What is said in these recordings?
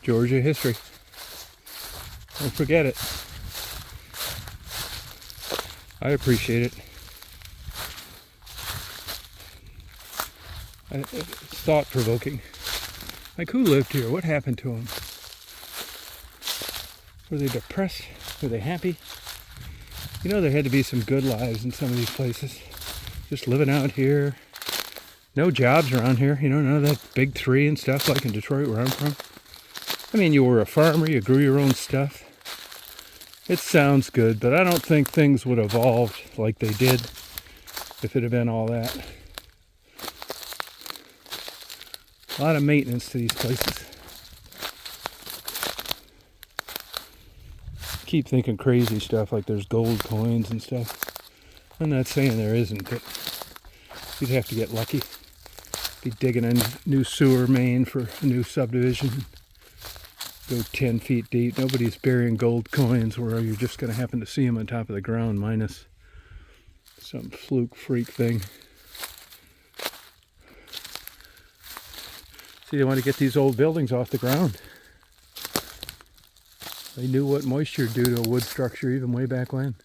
Georgia history. Don't forget it. I appreciate it. It's thought-provoking. Like, who lived here? What happened to them? Were they depressed? Were they happy? You know, there had to be some good lives in some of these places. Just living out here. No jobs around here. You know, none of that big three and stuff like in Detroit where I'm from. I mean, you were a farmer. You grew your own stuff. It sounds good, but I don't think things would have evolved like they did if it had been all that. A lot of maintenance to these places. Keep thinking crazy stuff like there's gold coins and stuff. I'm not saying there isn't, but you'd have to get lucky. Be digging a new sewer main for a new subdivision. Go 10 feet deep. Nobody's burying gold coins where you're just going to happen to see them on top of the ground, minus some fluke freak thing. See, they want to get these old buildings off the ground. They knew what moisture would do to a wood structure even way back when.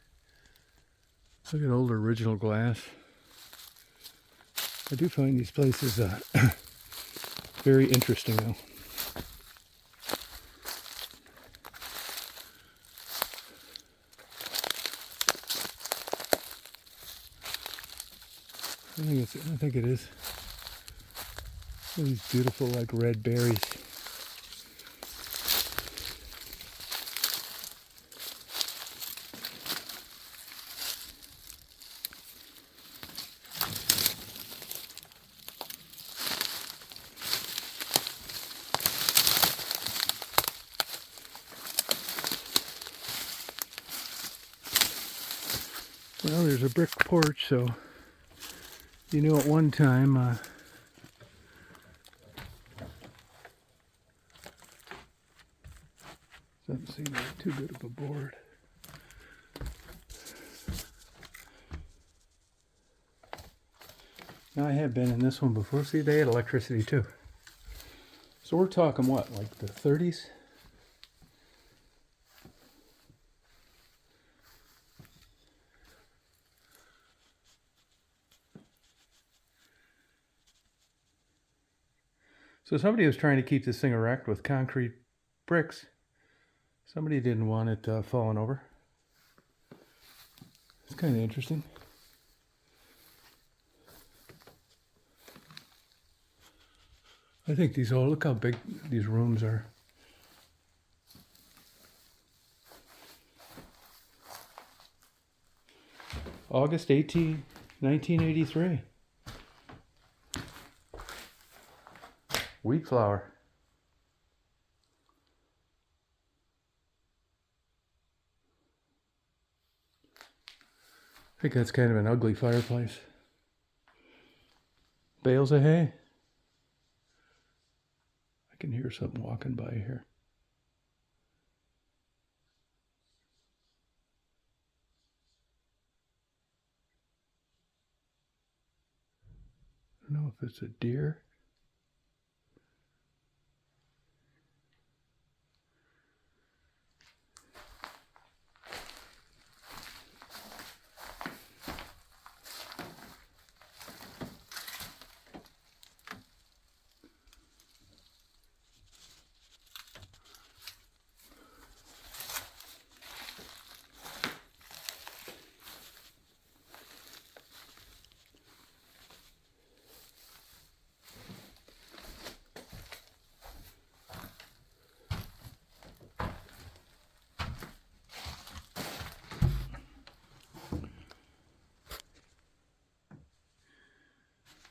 Look at old original glass. I do find these places very interesting though. I think it is. Look at these beautiful like red berries. Well, there's a brick porch, so you know at one time doesn't seem like too good of a board. Now I have been in this one before. See, they had electricity too. So we're talking what, like the 30s? So somebody was trying to keep this thing erect with concrete bricks. Somebody didn't want it falling over. It's kind of interesting. I think these all, look how big these rooms are. August 18, 1983. Wheat flour. I think that's kind of an ugly fireplace. Bales of hay. I can hear something walking by here. I don't know if it's a deer.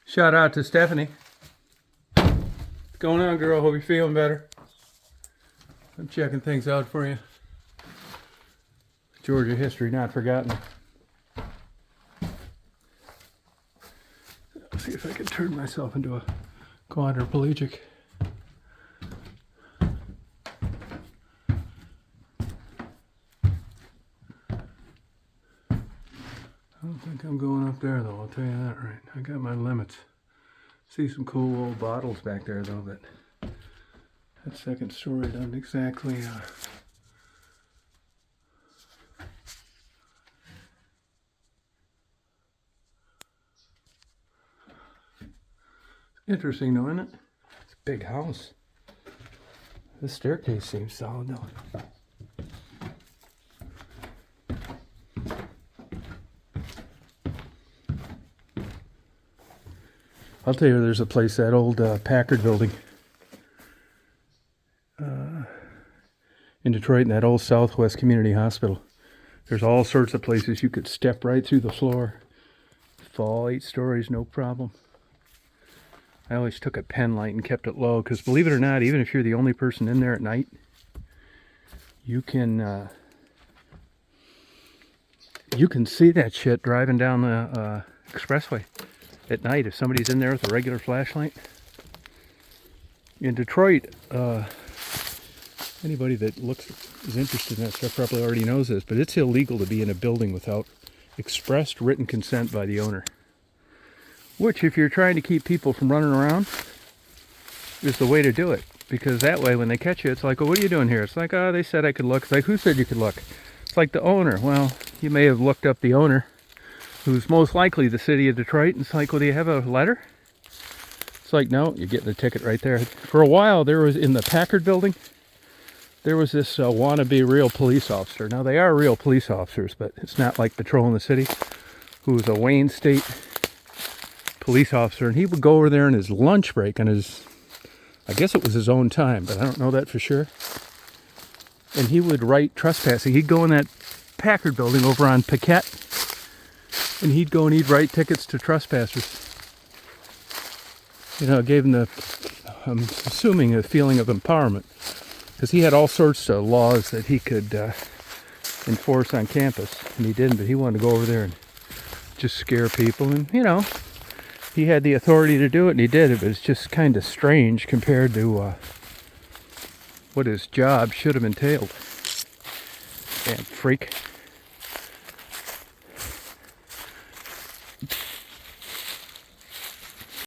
Shout out to Stephanie. What's going on, girl? Hope you're feeling better. I'm checking things out for you. Georgia history not forgotten. Let's see if I can turn myself into a quadriplegic. I don't think I'm going up there though, I'll tell you that right. I got my limits. See some cool old bottles back there though that That second story doesn't exactly interesting though, isn't it? It's a big house. This staircase seems solid though. I'll tell you, there's a place, that old Packard building in Detroit, in that old Southwest Community Hospital. There's all sorts of places you could step right through the floor. Fall 8 stories, no problem. I always took a pen light and kept it low, because believe it or not, even if you're the only person in there at night, you can see that shit driving down the expressway at night if somebody's in there with a regular flashlight. In Detroit, anybody that is interested in that stuff probably already knows this, but it's illegal to be in a building without expressed written consent by the owner. Which, if you're trying to keep people from running around, is the way to do it. Because that way, when they catch you, it's like, well, what are you doing here? It's like, oh, they said I could look. It's like, who said you could look? It's like the owner. Well, you may have looked up the owner, who's most likely the city of Detroit, and it's like, well, do you have a letter? It's like, no, you're getting a ticket right there. For a while, there was, in the Packard building, there was this wannabe real police officer. Now, they are real police officers, but it's not like patrolling the city, who was a Wayne State police officer, and he would go over there in his lunch break on his, I guess it was his own time, but I don't know that for sure. And he would write trespassing. He'd go in that Packard building over on Paquette, and he'd go and he'd write tickets to trespassers. You know, it gave him the, I'm assuming, a feeling of empowerment, because he had all sorts of laws that he could enforce on campus, and he didn't, but he wanted to go over there and just scare people, and, you know, he had the authority to do it, and he did it, but it's just kind of strange compared to what his job should have entailed. Damn freak.